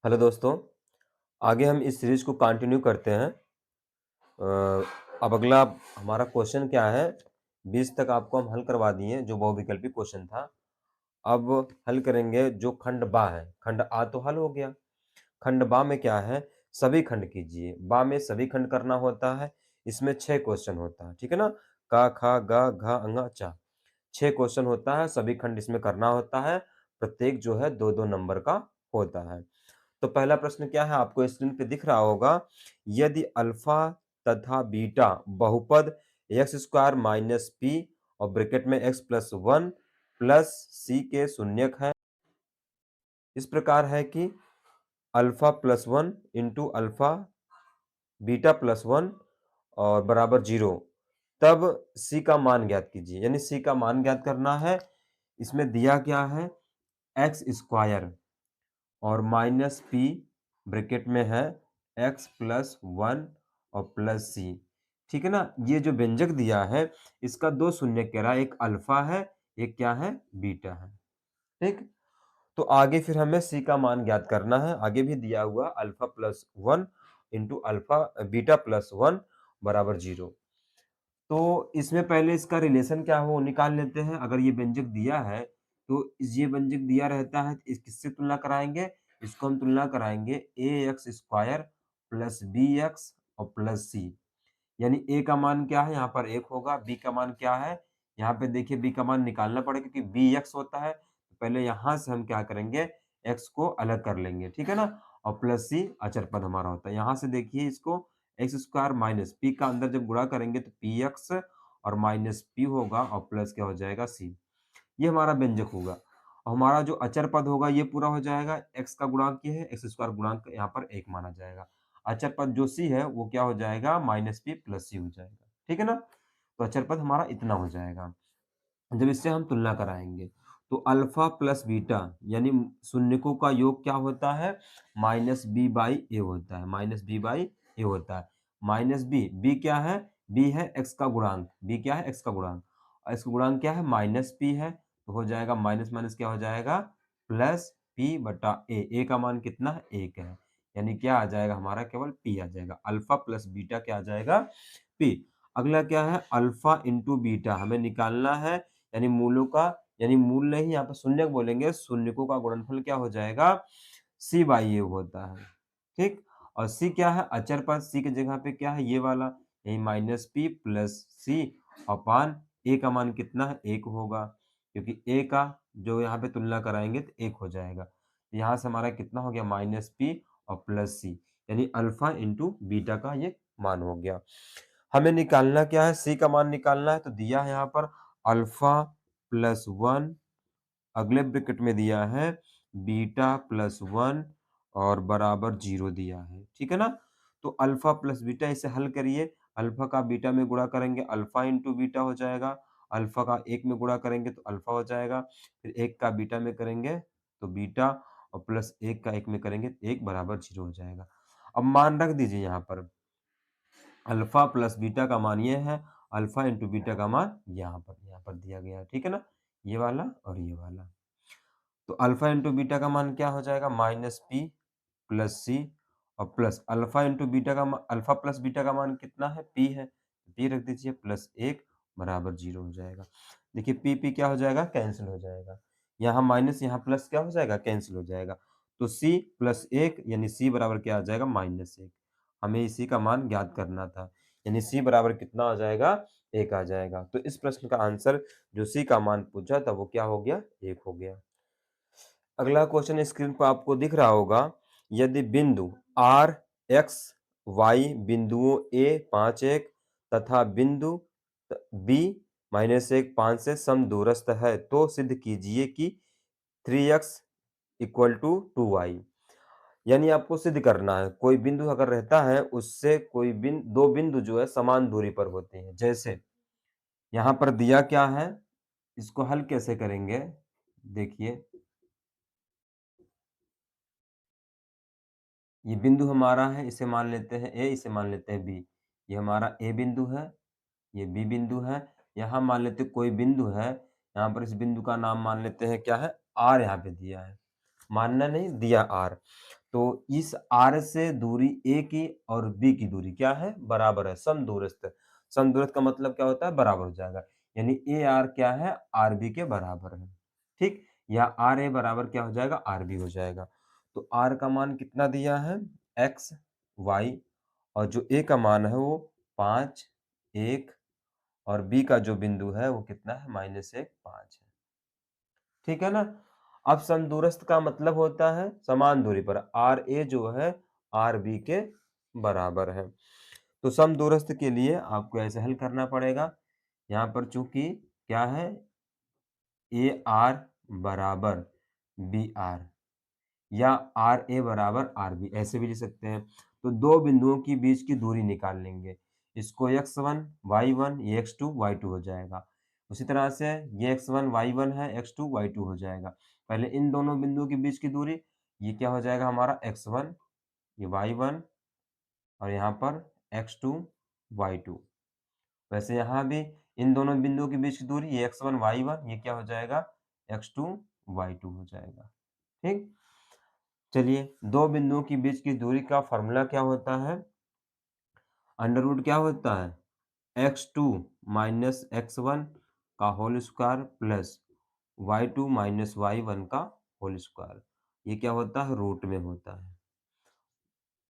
Hello दोस्तों, आगे हम इस सीरीज को कंटिन्यू करते हैं। अब अगला हमारा क्वेश्चन क्या है? 20 तक आपको हम हल करवा दिए जो बहुविकल्पी क्वेश्चन था। अब हल करेंगे जो खंड बा है। खंड आ तो हल हो गया। खंड बा में क्या है? सभी खंड कीजिए। बा में सभी खंड करना होता है। इसमें 6 क्वेश्चन होता है, ठीक है ना? का, खा, गा, घा, अंगा, चा। 6 क्वेश्चन होता है, सभी खंड इसमें करना होता है। प्रत्येक जो है 2-2 नंबर का होता है। तो पहला प्रश्न क्या है? आपको स्क्रीन पे दिख रहा होगा। यदि अल्फा तथा बीटा बहुपद एक्स स्क्वायर माइनस पी और ब्रैकेट में एक्स प्लस वन प्लस सी के शून्यक है, इस प्रकार है कि alpha plus one into alpha beta plus one और बराबर जीरो, तब सी का मान ज्ञात कीजिए। यानी सी का मान ज्ञात करना है। इसमें दिया क्या है? एक्स स्क्वायर और माइनस पी ब्रैकेट में है एक्स प्लस वन और प्लस सी, ठीक है ना? ये जो व्यंजक दिया है इसका दो शून्य कह रहा है, एक अल्फा है, एक क्या है? बीटा है। ठीक। तो आगे फिर हमें सी का मान ज्ञात करना है। आगे भी दिया हुआ alpha plus one into alpha beta plus one बराबर जीरो। तो इसमें पहले इसका रिलेशन क्या हो वो निकाल लेते हैं। अगर ये व्यंजक दिया है तो ये व्यंजक दिया रहता है, इस किससे तुलना कराएंगे? इसको हम तुलना कराएंगे a x square plus b x और प्लस सी। यानी ए का मान क्या है? यहाँ पर एक होगा। बी का मान क्या है? यहाँ पे देखिए बी का मान निकालना पड़ेगा क्योंकि बी एक्स होता है। तो पहले यहाँ से हम क्या करेंगे? एक्स को अलग कर लेंगे, ठीक है ना? और प्लस सी अचर पद हमारा होता है। यहाँ से देखिए इसको एक्स स्क्वायर माइनस पी का अंदर जब गुणा करेंगे तो पी एक्स और माइनस पी होगा और प्लस क्या हो जाएगा? सी। ये हमारा व्यंजक होगा। और हमारा जो अचर पद होगा ये पूरा हो जाएगा। एक्स का गुणांक ये है, एक्स स्क्वायर गुणांक यहाँ पर एक माना जाएगा। अचर पद जो सी है वो क्या हो जाएगा? माइनस पी प्लस सी हो जाएगा, ठीक है ना? तो अचर पद हमारा इतना हो जाएगा। जब इससे हम तुलना कराएंगे तो अल्फा प्लस बीटा यानी शून्यकों का योग क्या होता है? माइनस बी बाई ए होता है। माइनस बी बाई ए होता है। माइनस बी, बी क्या है? बी है एक्स का गुणांक। बी क्या है? एक्स का गुणांक। और एक्स का गुणांक क्या है? माइनस पी है। तो हो जाएगा माइनस माइनस क्या हो जाएगा? प्लस पी बटा ए। ए का मान कितना है? एक है। यानी क्या आ जाएगा हमारा? केवल पी आ जाएगा। अल्फा प्लस बीटा क्या आ जाएगा? पी। अगला क्या है? अल्फा इंटू बीटा हमें निकालना है। यानी मूलों का, यानी मूल नहीं, यहाँ पर शून्यक बोलेंगे। शून्यकों का गुणनफल क्या हो जाएगा? सी बाई ए होता है, ठीक। और सी क्या है? अचर पद। सी की जगह पे क्या है? ये वाला, यही माइनस पी प्लस सी अपान ए का मान कितना है? एक होगा, क्योंकि ए का जो यहाँ पे तुलना कराएंगे तो एक हो जाएगा। यहाँ से हमारा कितना हो गया? माइनस पी और प्लस सी, यानी अल्फा इंटू बीटा का ये मान हो गया। हमें निकालना क्या है? सी का मान निकालना है। तो दिया है यहाँ पर अल्फा प्लस वन, अगले ब्रैकेट में दिया है बीटा प्लस वन और बराबर जीरो दिया है, ठीक है ना? तो अल्फा प्लस बीटा इसे हल करिए। अल्फा का बीटा में गुणा करेंगे, अल्फा इंटू बीटा हो जाएगा। अल्फा का एक में गुणा करेंगे तो अल्फा हो जाएगा। फिर एक का बीटा में करेंगे तो बीटा, और प्लस एक का एक में करेंगे तो एक बराबर जीरो हो जाएगा। अब मान रख दीजिए यहाँ पर। अल्फा प्लस बीटा का मान ये है, अल्फा इंटू बीटा का मान यहाँ पर दिया गया है, ठीक है ना? ये वाला और ये वाला। तो अल्फा इंटू बीटा का मान क्या हो जाएगा? माइनस पी प्लस सी और प्लस अल्फा इंटू बीटा का अल्फा प्लस बीटा का मान कितना है? पी है। पी रख दीजिए, प्लस एक बराबर जीरो हो जाएगा। देखिए पी पी क्या हो जाएगा? कैंसिल हो जाएगा। यहाँ माइनस यहाँ प्लस क्या हो जाएगा? कैंसिल हो जाएगा। तो सी प्लस एक यानी सी बराबर क्या आ जाएगा? माइनस एक। हमें इसी का मान ज्ञात करना था, यानी सी बराबर कितना आ जाएगा? एक आ जाएगा। तो इस प्रश्न का आंसर जो सी का मान पूछा था वो क्या हो गया? एक हो गया। अगला क्वेश्चन स्क्रीन पर आपको दिख रहा होगा। यदि बिंदु आर एक्स वाई बिंदुओं ए पाँच एक तथा बिंदु बी माइनस एक पाँच से समदूरस्थ है तो सिद्ध कीजिए कि three X equal to two Y. यानी आपको सिद्ध करना है कोई बिंदु अगर रहता है उससे कोई दो बिंदु जो है समान दूरी पर होते हैं। जैसे यहाँ पर दिया क्या है? इसको हल कैसे करेंगे? देखिए ये बिंदु हमारा है, इसे मान लेते हैं ए, इसे मान लेते हैं बी। ये हमारा ए बिंदु है, ये बी बिंदु है। यहाँ मान लेते हैं कोई बिंदु है, यहाँ पर इस बिंदु का नाम मान लेते हैं क्या है? आर यहाँ पे दिया है। मानना नहीं, दिया आर। तो इस आर से दूरी ए की और बी की दूरी क्या है? बराबर है, समदूरस्थ। समदूरस्थ का मतलब क्या होता है? बराबर हो जाएगा। यानी ए आर क्या है? आर बी के बराबर है। ठीक? या आर ए बराबर क्या हो जाएगा? आर बी हो जाएगा। तो आर का मान कितना दिया है? एक्स, वाई, और जो ए का मान है वो 5, 1, और बी का जो बिंदु है वो कितना है? -1, 5 है। ठीक है ना? अब समदूरस्थ का मतलब होता है समान दूरी पर। आर ए जो है आर बी के बराबर है। तो समदूरस्थ के लिए आपको ऐसे हल करना पड़ेगा। यहाँ पर चूंकि क्या है? ए आर बराबर बी आर, या आर ए बराबर आर बी, ऐसे भी लिख सकते हैं। तो दो बिंदुओं के बीच की दूरी निकाल लेंगे। इसको x1 y1, ये x2 y2 हो जाएगा। उसी तरह से ये x1 y1 है, x2 y2 हो जाएगा। पहले इन दोनों बिंदुओं के बीच की दूरी, ये क्या हो जाएगा हमारा? x1, ये y1, और यहाँ पर x2 y2। वैसे यहाँ भी इन दोनों बिंदुओं के बीच की दूरी, ये x1 y1, ये क्या हो जाएगा? x2 y2 हो जाएगा। ठीक? चलिए, दो बिंदुओं के बीच की दूरी का फॉर्मूला क्या होता है? अंडर रूट क्या होता है? x2 माइनस x1 का whole square plus y2 minus y1 का होल स्क्वायर। ये क्या होता है? रूट में होता है।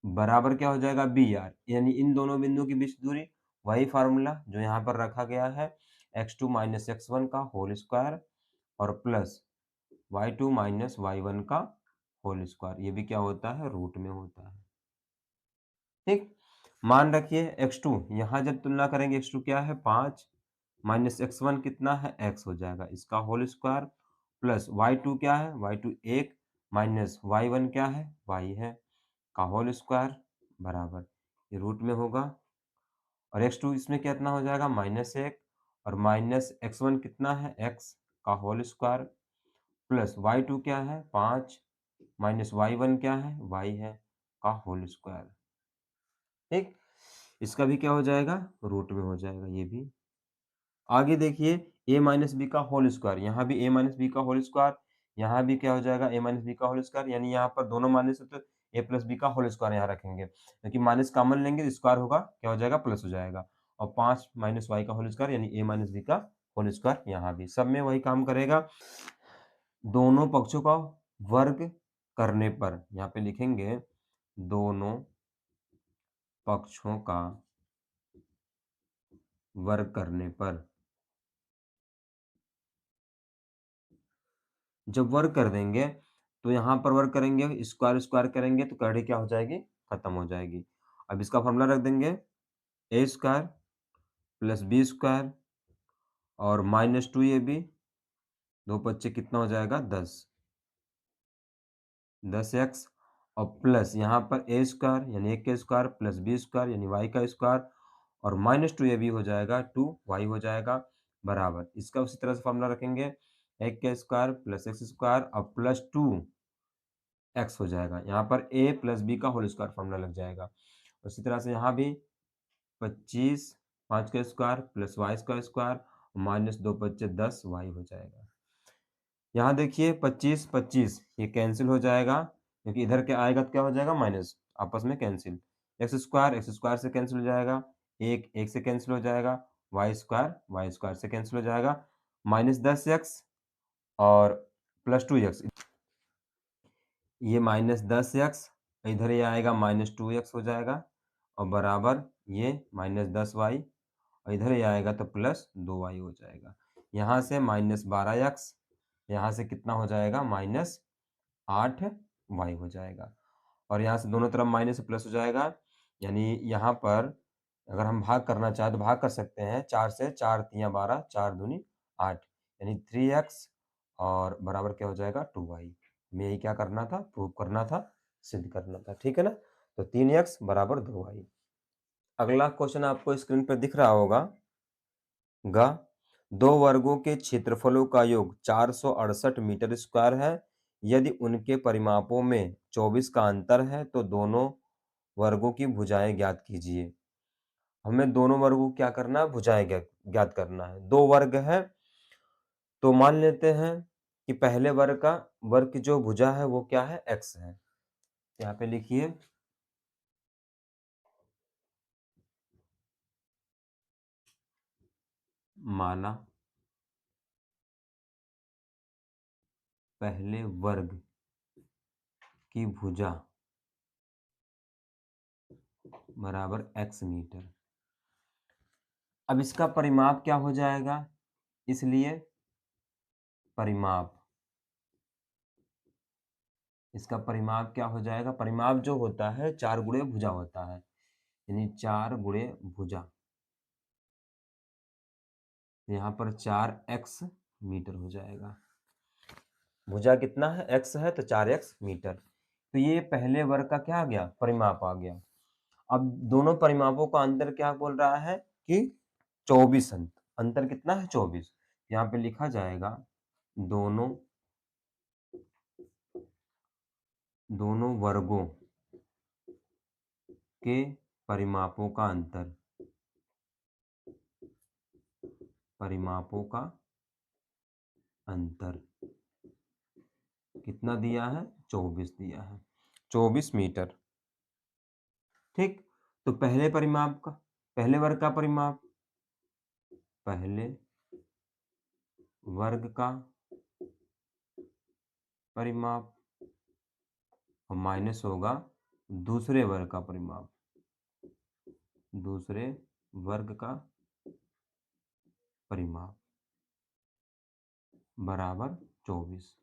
बराबर क्या हो जाएगा? बी आर, यानी इन दोनों बिंदुओं के बीच दूरी, वही फार्मूला जो यहाँ पर रखा गया है, x2 माइनस x1 का होल स्क्वायर और प्लस y2 माइनस y1 का होल स्क्वायर। ये भी क्या होता है? रूट में होता है। ठीक? मान रखिए x2, यहाँ जब तुलना करेंगे x2 क्या है? 5, माइनस x1 कितना है? x हो जाएगा, इसका होल स्क्वायर प्लस y2 क्या है? y2 1, माइनस y1 क्या है? y है, का होल स्क्वायर बराबर, ये रूट में होगा। और x2 इसमें कितना हो जाएगा? -1, और माइनस x1 कितना है? x का होल स्क्वायर प्लस y2 क्या है? 5, माइनस y1 क्या है? y है, का होल स्क्वायर। ठीक? इसका भी क्या हो जाएगा? रूट में हो जाएगा ये भी। आगे देखिए, a माइनस बी का होल स्क्वायर, यहाँ भी a माइनस बी का होल स्क्वायर, यहाँ भी क्या हो जाएगा? a माइनस बी का होल स्क्वायर, यानी यहाँ पर दोनों माइनस है तो a प्लस बी का होल स्क्वायर यहाँ रखेंगे, क्योंकि माइनस कॉमन लेंगे तो स्क्वायर होगा, क्या हो जाएगा? प्लस हो जाएगा। और 5 माइनस वाई का होल स्क्वायर, यानी a माइनस बी का होल स्क्वायर, यहाँ भी सब में वही काम करेगा। दोनों पक्षों का वर्ग करने पर, यहाँ पे लिखेंगे दोनों पक्षों का वर्ग करने पर। जब वर्ग कर देंगे तो यहाँ पर वर्ग करेंगे, स्क्वायर स्क्वायर करेंगे तो करड़ी क्या हो जाएगी? खत्म हो जाएगी। अब इसका फॉर्मूला रख देंगे, ए स्क्वायर प्लस बी स्क्वायर और माइनस 2ab, 2 पच्चे कितना हो जाएगा? 10, 10x, और प्लस यहाँ पर ए स्क्वायर यानी 1 का स्क्वायर प्लस बी स्क्वायर यानी y का स्क्वायर, और माइनस 2ab हो जाएगा, 2y हो जाएगा, बराबर। इसका उसी तरह से फॉर्मूला रखेंगे, 1 का स्क्वायर प्लस एक्स स्क्वायर और प्लस 2x हो जाएगा। यहाँ पर a प्लस बी का होल स्क्वायर फॉर्मूला लग जाएगा। उसी तरह से यहाँ भी 25, 5 का स्क्वायर प्लस वाई का स्क्वायर, माइनस 2 पच्चे 10 वाई हो जाएगा। यहाँ देखिए 25, 25 ये कैंसिल हो जाएगा, क्योंकि इधर क्या आएगा तो क्या हो जाएगा? माइनस, आपस में कैंसिल। एक्स स्क्वायर से कैंसिल हो जाएगा, 1 1 से कैंसिल हो जाएगा, वाई स्क्वायर से कैंसिल हो जाएगा, माइनस 10x और प्लस 2x, ये माइनस 10x, इधर ये आएगा माइनस 2x हो जाएगा, और बराबर ये माइनस 10y, और इधर ये आएगा तो प्लस 2y हो जाएगा। यहाँ से माइनस 12x, यहाँ से कितना हो जाएगा? माइनस 8y हो जाएगा। और यहाँ से दोनों तरफ माइनस प्लस हो जाएगा, यानी यहाँ पर अगर हम भाग करना चाहें तो भाग कर सकते हैं। 4 से 4 तियाँ 12, 4 दूनी 8, यानी 3x और बराबर क्या हो जाएगा? 2y। हमें यही क्या करना था? प्रूव करना था, सिद्ध करना था। ठीक है ना? तो 3x बराबर 2y। अगला क्वेश्चन आपको स्क्रीन पर दिख रहा होगा, गा दो वर्गों के क्षेत्रफलों का योग 468 मीटर स्क्वायर है। यदि उनके परिमापों में 24 का अंतर है तो दोनों वर्गों की भुजाएं ज्ञात कीजिए। हमें दोनों वर्गों को क्या करना है? भुजाएं ज्ञात करना है। दो वर्ग है तो मान लेते हैं कि पहले वर्ग की जो भुजा है वो क्या है? x है। यहाँ पे लिखिए माना पहले वर्ग की भुजा बराबर x मीटर। अब इसका परिमाप क्या हो जाएगा, इसलिए परिमाप, इसका परिमाप क्या हो जाएगा, परिमाप जो होता है 4 गुणे भुजा होता है, यानी 4 गुणे भुजा, यहाँ पर 4x मीटर हो जाएगा। भुजा कितना है, x है, तो 4x मीटर। तो ये पहले वर्ग का क्या आ गया, परिमाप आ गया। अब दोनों परिमापों का अंतर क्या बोल रहा है कि 24 अंतर कितना है, 24। यहाँ पे लिखा जाएगा दोनों वर्गों के परिमापों का अंतर, परिमापों का अंतर कितना दिया है, 24 दिया है, 24 मीटर। ठीक, तो पहले परिमाप का, पहले वर्ग का परिमाप, पहले वर्ग का परिमाप और माइनस होगा दूसरे वर्ग का परिमाप, दूसरे वर्ग का परिमाप बराबर 24।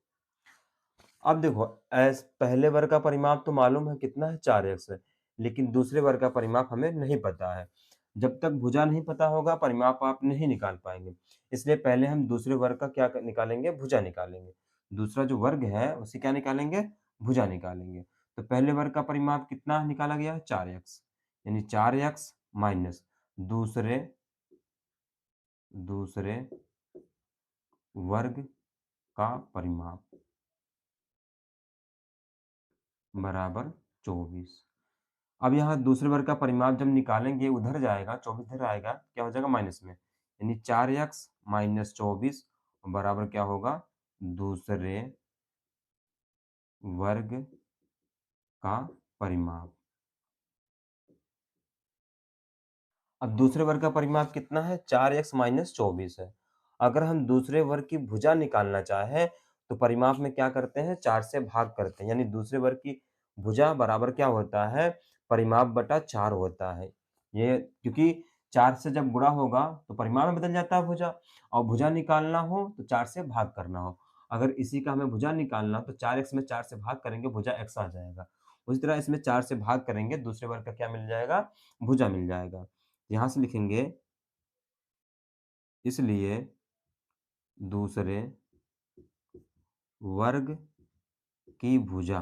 अब देखो, पहले वर्ग का परिमाप तो मालूम है कितना है, 4x है, लेकिन दूसरे वर्ग का परिमाप हमें नहीं पता है। जब तक भुजा नहीं पता होगा परिमाप आप नहीं निकाल पाएंगे, इसलिए पहले हम दूसरे वर्ग का क्या निकालेंगे, भुजा निकालेंगे। दूसरा जो वर्ग है उसे क्या निकालेंगे, भुजा निकालेंगे। तो पहले वर्ग का परिमाप कितना निकाला गया, 4x, यानी 4x माइनस दूसरे वर्ग का परिमाप बराबर 24। अब यहाँ दूसरे वर्ग का परिमाप जब निकालेंगे उधर जाएगा, 24 इधर आएगा, क्या हो जाएगा माइनस में, यानी 4x माइनस 24 बराबर क्या होगा, दूसरे वर्ग का परिमाप। अब दूसरे वर्ग का परिमाप कितना है, 4x माइनस 24 है। अगर हम दूसरे वर्ग की भुजा निकालना चाहें तो परिमाप में क्या करते हैं, 4 से भाग करते हैं, यानी दूसरे वर्ग की भुजा बराबर क्या होता है, परिमाप बटा 4 होता है। ये क्योंकि 4 से जब गुणा होगा तो परिमाप में बदल जाता है भुजा, और भुजा निकालना हो तो 4 से भाग करना हो। अगर इसी का हमें भुजा निकालना तो 4x में 4 से भाग करेंगे, भुजा x आ जाएगा। उसी तरह इसमें 4 से भाग करेंगे, दूसरे वर्ग का क्या मिल जाएगा, भुजा मिल जाएगा। यहां से लिखेंगे इसलिए दूसरे वर्ग की भुजा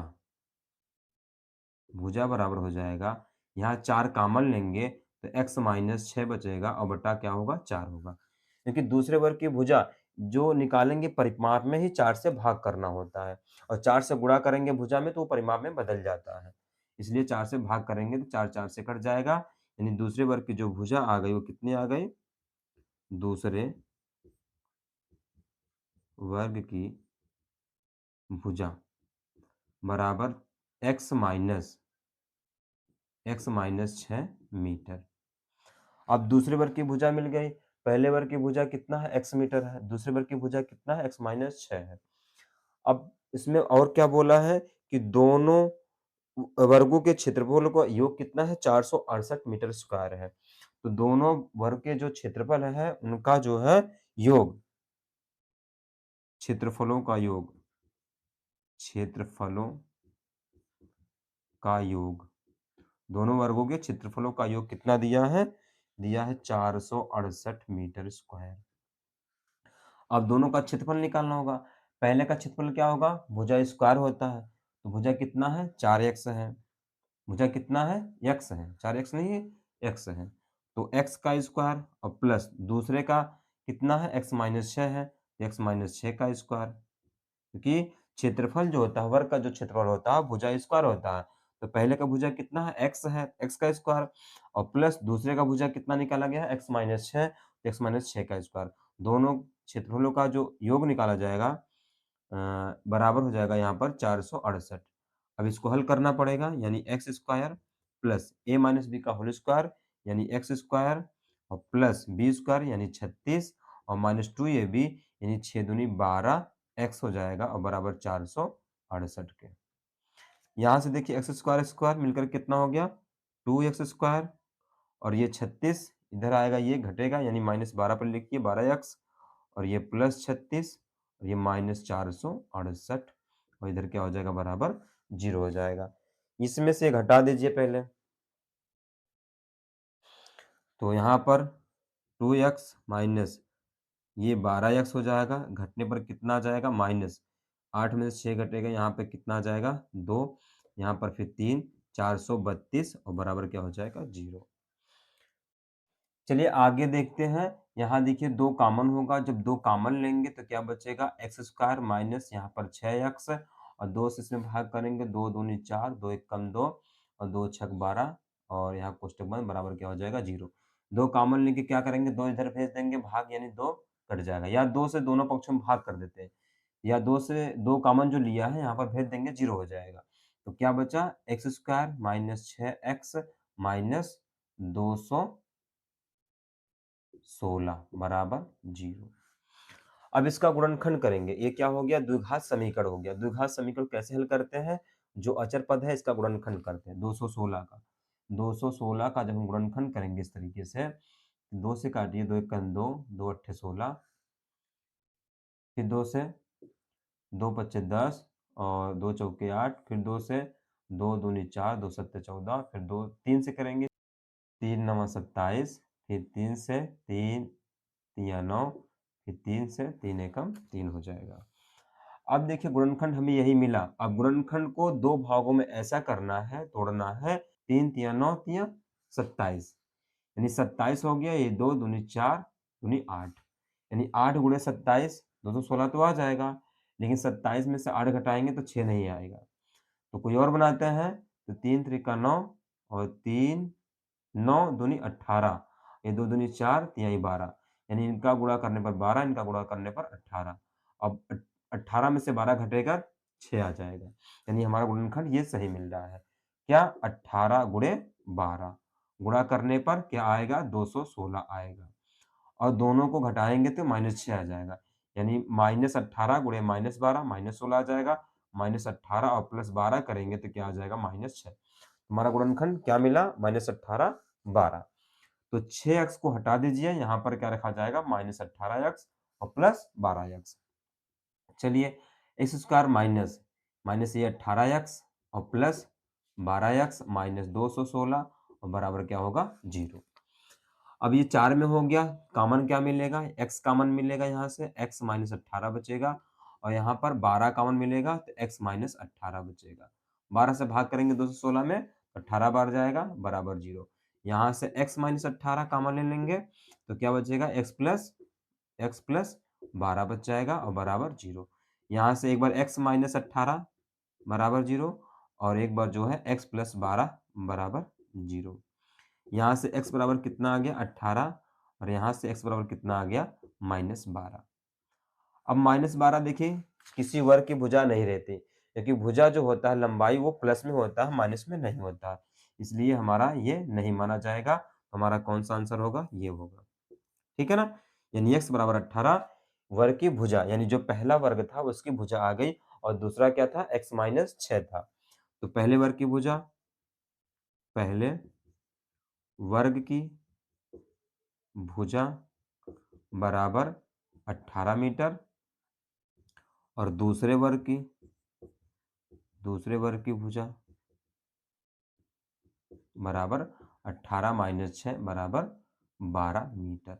बराबर हो जाएगा, यहाँ 4 कॉमन लेंगे तो x माइनस 6 बचेगा और बटा क्या होगा, 4 होगा। क्योंकि दूसरे वर्ग की भुजा जो निकालेंगे परिमाप में ही 4 से भाग करना होता है, और 4 से गुणा करेंगे भुजा में तो वो परिमाप में बदल जाता है। इसलिए 4 से भाग करेंगे तो 4 4 से कट जाएगा, यानी दूसरे वर्ग की जो भुजा आ गई वो कितनी आ गई, दूसरे वर्ग की भुजा बराबर x माइनस 6 मीटर। अब दूसरे वर्ग की भुजा मिल गई, पहले वर्ग की भुजा कितना है, x मीटर है, दूसरे वर्ग की भुजा कितना है, x माइनस 6 है। अब इसमें और क्या बोला है कि दोनों वर्गों के क्षेत्रफल का योग कितना है, 468 मीटर स्क्वायर है। तो दोनों वर्ग के जो क्षेत्रफल है उनका जो है योग, क्षेत्रफलों का योग, क्षेत्रफलों का योग, दोनों वर्गों के क्षेत्रफलों का योग कितना दिया है, 468 मीटर स्क्वायर। अब दोनों का क्षेत्रफल निकालना होगा। पहले का क्षेत्रफल क्या होगा, भुजा स्क्वायर होता है, तो भुजा कितना है, 4x है, भुजा कितना है, x है, 4x नहीं है, x है, तो x का स्क्वायर और प्लस दूसरे का कितना है, x माइनस 6 है, x माइनस 6 का स्क्वायर। क्योंकि क्षेत्रफल जो होता है, वर्ग का जो क्षेत्रफल होता है भुजा स्क्वायर होता है, तो पहले का भुजा कितना है, x है, x का स्क्वायर और प्लस दूसरे का भुजा कितना निकाला गया है, x माइनस 6, x माइनस 6 का स्क्वायर। दोनों क्षेत्रफलों का जो योग निकाला जाएगा बराबर हो जाएगा यहाँ पर 468। अब इसको हल करना पड़ेगा, यानी एक्स स्क्वायर प्लस ए माइनस बी का होल स्क्वायर यानी एक्स स्क्वायर और प्लस बी स्क्वायर यानी 36 और माइनस 2ab यानी 6 दूनी 12 एक्स हो जाएगा और बराबर 468 के। यहाँ से देखिए एक्स स्क्वायर स्क्वायर मिलकर कितना हो गया 2x स्क्वायर और ये 36 इधर आएगा, ये घटेगा यानी -12 पर लिखिए 12x और ये प्लस 36 और ये -468 और इधर क्या हो जाएगा बराबर 0 हो जाएगा। इसमें से घटा दीजिए पहले। तो यहाँ पर 2x माइनस ये 12x हो जाएगा, घटने पर कितना आ जाएगा -8 में से 6 घटेगा, यहाँ पे कितना आ जाएगा 2, यहाँ पर फिर 3, 432 और बराबर क्या हो जाएगा 0। चलिए आगे देखते हैं। यहाँ देखिए 2 कॉमन होगा, जब 2 कॉमन लेंगे तो क्या बचेगा एक्स स्क्वायर माइनस यहाँ पर 6x और 2 से इसमें भाग करेंगे, 2 दूनी 4, 2 एक कम 2 और 2 छक 12 और यहाँ कोष्टक बंद बराबर क्या हो जाएगा 0। 2 कॉमन लेके क्या करेंगे 2 इधर भेज देंगे, भाग यानी 2 कट जाएगा, या 2 से दोनों पक्षों में भाग कर देते हैं, या 2 से 2 कॉमन जो लिया है यहाँ पर भेज देंगे 0 हो जाएगा। तो क्या बचा x square minus 6x minus 216 बराबर 0। अब इसका गुणनखंड करेंगे, ये क्या हो गया द्विघात समीकरण हो गया। द्विघात समीकरण कैसे हल करते हैं, जो अचर पद है इसका गुणनखंड करते हैं 216 का। 216 का जब हम गुणनखंड करेंगे इस तरीके से, 2 से काटिए, 2 एक 2, 2 अट्ठे 16, फिर 2 से 2 पच्चे 10 और 2 चौके 8, फिर 2 से 2 दूनी 4, 2 सत्ते 14, फिर 2 3 से करेंगे, 3 नवा 27, फिर 3 से 3 तिया 9, फिर 3 से 3 एकम 3 हो जाएगा। अब देखिए गुणनखंड हमें यही मिला। अब गुणनखंड को 2 भागों में ऐसा करना है, तोड़ना है, 3 तिया 9 तिया 27 यानी 27 हो गया, ये 2 दूनी 4 दूनी 8 यानी 8 गुणे 27 216 तो आ जाएगा, लेकिन 27 में से 8 घटाएंगे तो 6 नहीं आएगा। तो कोई और बनाते हैं, तो 3 त्रिका 9 और 3 9 दूनी 18, ये 2 दूनी 4 तिहाई 12 यानी इनका गुणा करने पर 12, इनका गुणा करने पर 18। अब 18 में से 12 घटेगा 6 आ जाएगा, यानी हमारा गुणनखंड ये सही मिल रहा है। क्या 18 गुणे 12 गुणा करने पर क्या आएगा 216 आएगा और दोनों को घटाएंगे तो -6 आ जाएगा, यानी -18 गुणे -12 -16 आ जाएगा, -18 और +12 करेंगे तो क्या आ जाएगा -6। हमारा गुणनखंड क्या मिला -18 12। तो 6x को हटा दीजिए, यहाँ पर क्या रखा जाएगा -18x और +12x। चलिए एक्स स्क्वायर माइनस माइनस ये 18x और +12x माइनस 216 और बराबर क्या होगा 0। अब ये 4 में हो गया, कॉमन क्या मिलेगा x कॉमन मिलेगा, यहाँ से x माइनस 18 बचेगा और यहाँ पर 12 कॉमन मिलेगा तो x माइनस 18 बचेगा। 12 से भाग करेंगे 216 में, 18 बार जाएगा बराबर 0। यहाँ से x माइनस 18 कॉमन ले लेंगे तो क्या बचेगा x प्लस 12 बच जाएगा और बराबर 0। यहाँ से एक बार x माइनस 18 बराबर 0 और एक बार जो है x प्लस 12 बराबर 0। यहाँ से x बराबर कितना आ गया 18 और यहाँ से x बराबर कितना आ गया -12। अब -12 देखिए किसी वर्ग की भुजा नहीं रहती, क्योंकि भुजा जो होता है लंबाई वो प्लस में होता है, माइनस में नहीं होता, इसलिए हमारा ये नहीं माना जाएगा। हमारा कौन सा आंसर होगा, ये होगा। ठीक है ना, यानी x बराबर 18 वर्ग की भुजा, यानी जो पहला वर्ग था उसकी भुजा आ गई और दूसरा क्या था x माइनस 6 था। तो पहले वर्ग की भुजा, पहले वर्ग की भुजा बराबर 18 मीटर और दूसरे वर्ग की भुजा बराबर 18 माइनस 6 बराबर 12 मीटर।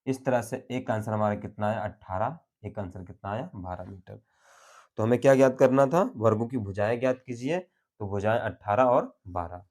इस तरह से एक आंसर हमारा कितना आया 18, एक आंसर कितना आया 12 मीटर। तो हमें क्या ज्ञात करना था, वर्गों की भुजाएं ज्ञात कीजिए। तो भुजाएं 18 और 12।